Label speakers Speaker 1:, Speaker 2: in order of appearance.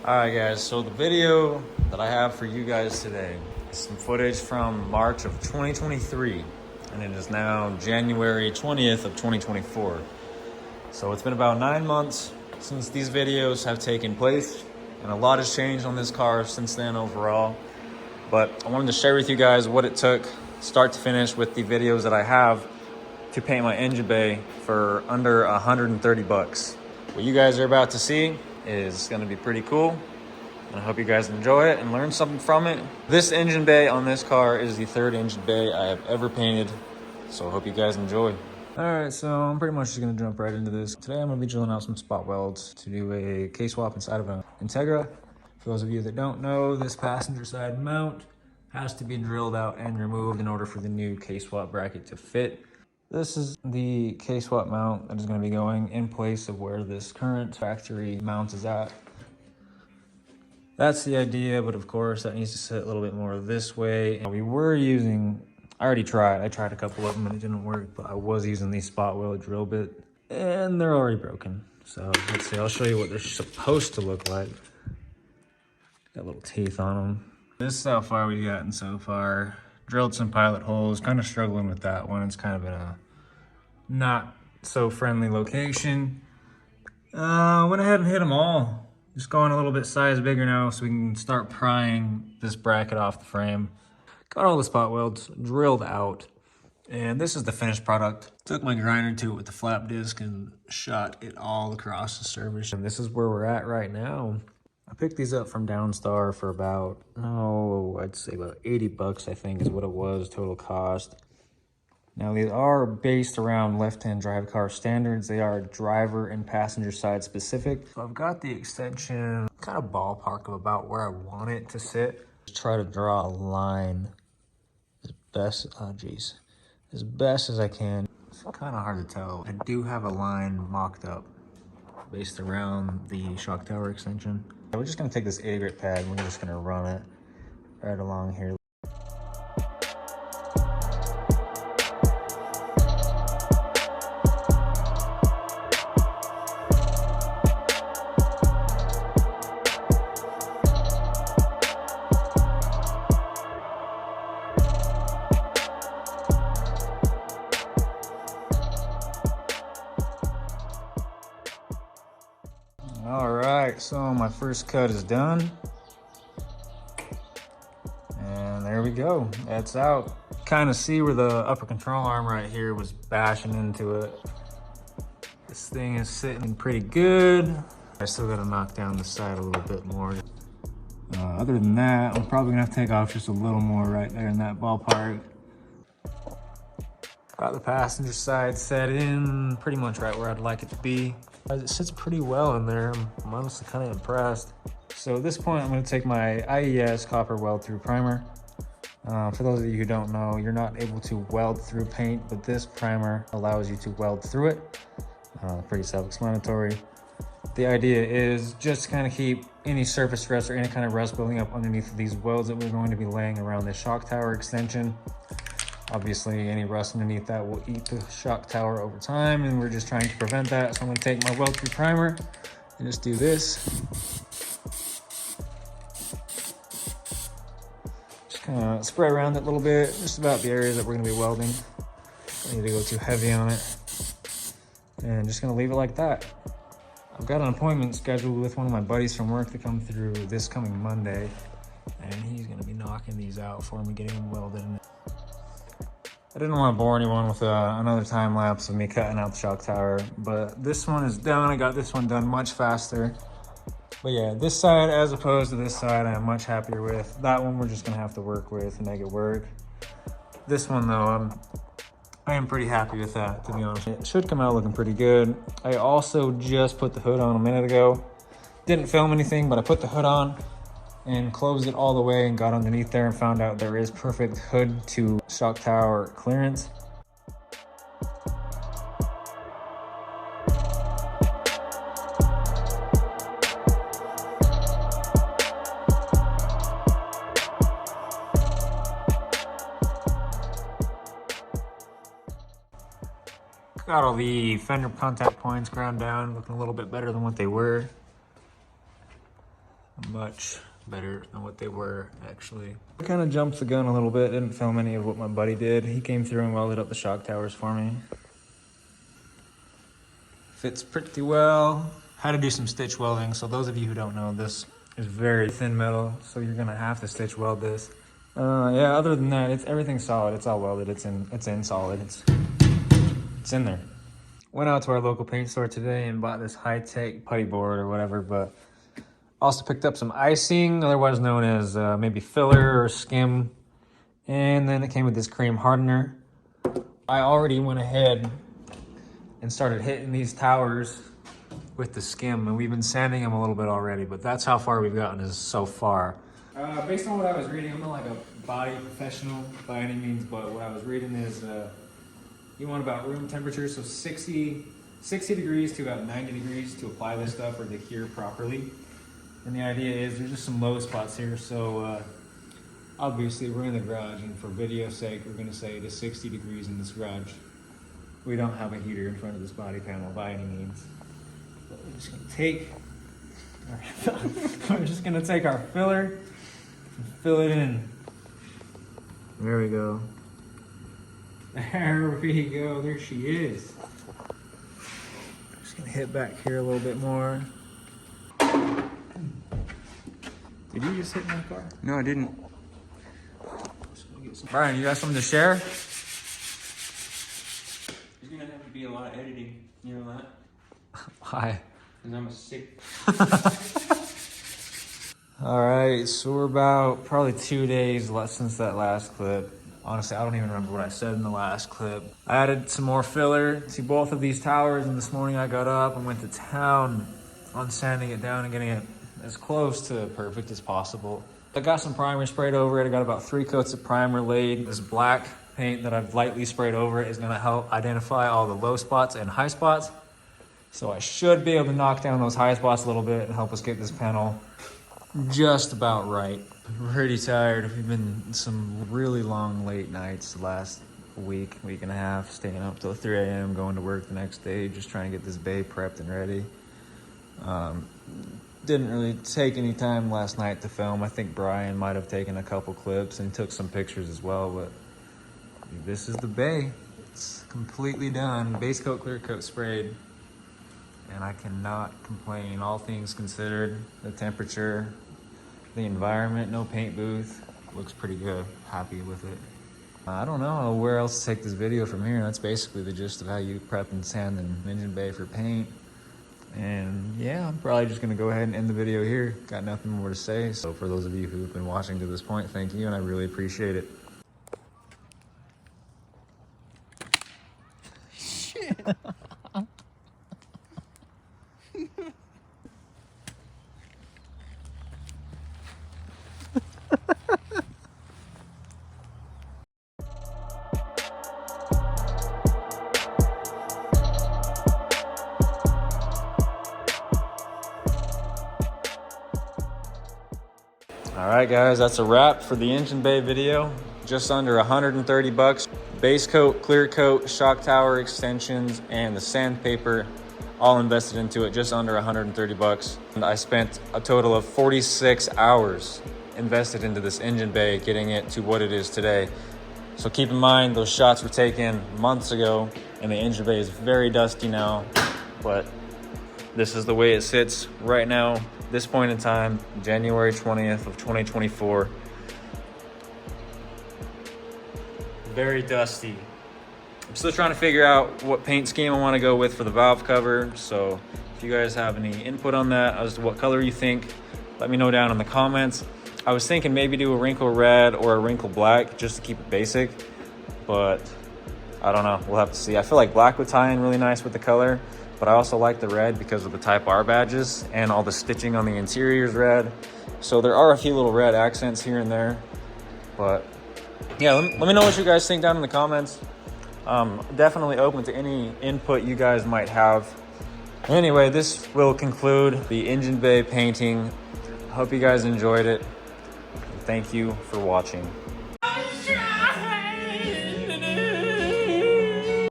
Speaker 1: Alright guys, so the video that I have for you guys today is some footage from March of 2023, and it is now January 20th of 2024. So it's been about 9 months since these videos have taken place, and a lot has changed on this car since then overall. But I wanted to share with you guys what it took start to finish with the videos that I have to paint my engine bay for under 130 bucks. What you guys are about to see is going to be pretty cool, and I hope you guys enjoy it and learn something from it. This engine bay on this car is the third engine bay I have ever painted, so I hope you guys enjoy. Alright, so I'm pretty much just going to jump right into this. Today I'm going to be drilling out some spot welds to do a K-swap inside of an Integra. For those of you that don't know, this passenger side mount has to be drilled out and removed in order for the new K-swap bracket to fit. This is the K-swap mount that is going to be going in place of where this current factory mount is at. That's the idea, but of course that needs to sit a little bit more this way. We were using, I tried a couple of them and it didn't work, but I was using these spot weld drill bit and they're already broken. So let's see, I'll show you what they're supposed to look like. Got little teeth on them. This is how far we've gotten so far. Drilled some pilot holes, kind of struggling with that one. It's kind of in a not so friendly location. Went ahead and hit them all. Just going a little bit size bigger now so we can start prying this bracket off the frame. Got all the spot welds drilled out, and this is the finished product. Took my grinder to it with the flap disc and shot it all across the surface. And this is where we're at right now. I picked these up from Downstar for about, I'd say about 80 bucks, I think is what it was, total cost. Now these are based around left-hand drive car standards. They are driver and passenger side specific. So I've got the extension kind of ballpark of about where I want it to sit. Just try to draw a line as best as I can. It's kind of hard to tell. I do have a line mocked up based around the shock tower extension. We're just gonna take this 80 grit pad and we're just gonna run it right along here. All right, so my first cut is done. And there we go, that's out. Kind of see where the upper control arm right here was bashing into it. This thing is sitting pretty good. I still gotta knock down the side a little bit more. Other than that, I'm probably gonna have to take off just a little more right there in that ballpark. Got the passenger side set in pretty much right where I'd like it to be. It sits pretty well in there. I'm honestly kind of impressed. So at this point, I'm going to take my IES copper weld through primer. For those of you who don't know, you're not able to weld through paint, but this primer allows you to weld through it. Pretty self-explanatory. The idea is just to kind of keep any surface rust or any kind of rust building up underneath these welds that we're going to be laying around this shock tower extension. Obviously, any rust underneath that will eat the shock tower over time, and we're just trying to prevent that. So I'm gonna take my weld through primer and just do this. Just kind of spray around it a little bit, just about the areas that we're gonna be welding. Don't need to go too heavy on it. And just gonna leave it like that. I've got an appointment scheduled with one of my buddies from work to come through this coming Monday, and he's gonna be knocking these out for me, getting them welded in. I didn't want to bore anyone with another time lapse of me cutting out the shock tower, but this one is done. I got this one done much faster. But yeah, this side as opposed to this side, I'm much happier with. That one we're just gonna have to work with and make it work. This one though, I am pretty happy with that, to be honest. It should come out looking pretty good. I also just put the hood on a minute ago. Didn't film anything, but I put the hood on and closed it all the way and got underneath there and found out there is perfect hood to shock tower clearance. Got all the fender contact points ground down, looking a little bit better than what they were. much better than what they were actually. I kind of jumped the gun a little bit, didn't film any of what my buddy did. He came through and welded up the shock towers for me. Fits pretty well. Had to do some stitch welding, so those of you who don't know, this is very thin metal, so you're gonna have to stitch weld this. Yeah, other than that, everything's solid. It's all welded. It's in solid. It's in there. Went out to our local paint store today and bought this high-tech putty board or whatever, but also picked up some icing, otherwise known as maybe filler or skim. And then it came with this cream hardener. I already went ahead and started hitting these towers with the skim, and we've been sanding them a little bit already, but that's how far we've gotten is so far. Based on what I was reading, I'm not like a body professional by any means, but what I was reading is you want about room temperature, so 60 degrees to about 90 degrees to apply this stuff or to cure properly. And the idea is there's just some low spots here, so obviously we're in the garage, and for video's sake, we're gonna say it is 60 degrees in this garage. We don't have a heater in front of this body panel by any means. But we're just gonna take our filler and fill it in. There we go. There we go, there she is. Just gonna hit back here a little bit more. Did you just hit my car?
Speaker 2: No, I didn't.
Speaker 1: Brian, you got something to share?
Speaker 2: There's gonna have to be a lot of editing, you know that?
Speaker 1: Why?
Speaker 2: Because I'm a sick.
Speaker 1: All right, so we're about probably 2 days left since that last clip. Honestly, I don't even remember what I said in the last clip. I added some more filler to both of these towers, and this morning I got up and went to town on sanding it down and getting it as close to perfect as possible. I got some primer sprayed over it. I got about 3 coats of primer laid. This black paint that I've lightly sprayed over it is gonna help identify all the low spots and high spots. So I should be able to knock down those high spots a little bit and help us get this panel just about right. Pretty tired. We've been some really long late nights the last week and a half, staying up till 3 a.m., going to work the next day, just trying to get this bay prepped and ready. Didn't really take any time last night to film. I think Brian might have taken a couple clips and took some pictures as well, but this is the bay. It's completely done. Base coat, clear coat sprayed, and I cannot complain. All things considered, the temperature, the environment, no paint booth, looks pretty good. Happy with it. I don't know where else to take this video from here. That's basically the gist of how you prep and sand an engine bay for paint. And yeah, I'm probably just gonna go ahead and end the video here. Got nothing more to say. So for those of you who've been watching to this point, thank you, and I really appreciate it.
Speaker 2: Shit.
Speaker 1: All right, guys, that's a wrap for the engine bay video. Just under 130 bucks. Base coat, clear coat, shock tower extensions, and the sandpaper all invested into it, just under 130 bucks. And I spent a total of 46 hours invested into this engine bay, getting it to what it is today. So keep in mind, those shots were taken months ago, and the engine bay is very dusty now, but this is the way it sits right now, this point in time, January 20th of 2024. Very dusty. I'm still trying to figure out what paint scheme I want to go with for the valve cover. So if you guys have any input on that as to what color you think, let me know down in the comments. I was thinking maybe do a wrinkle red or a wrinkle black just to keep it basic, but I don't know, we'll have to see. I feel like black would tie in really nice with the color, but I also like the red because of the Type R badges and all the stitching on the interior is red. So there are a few little red accents here and there, but yeah, let me know what you guys think down in the comments. Definitely open to any input you guys might have. Anyway, this will conclude the engine bay painting. Hope you guys enjoyed it. Thank you for watching.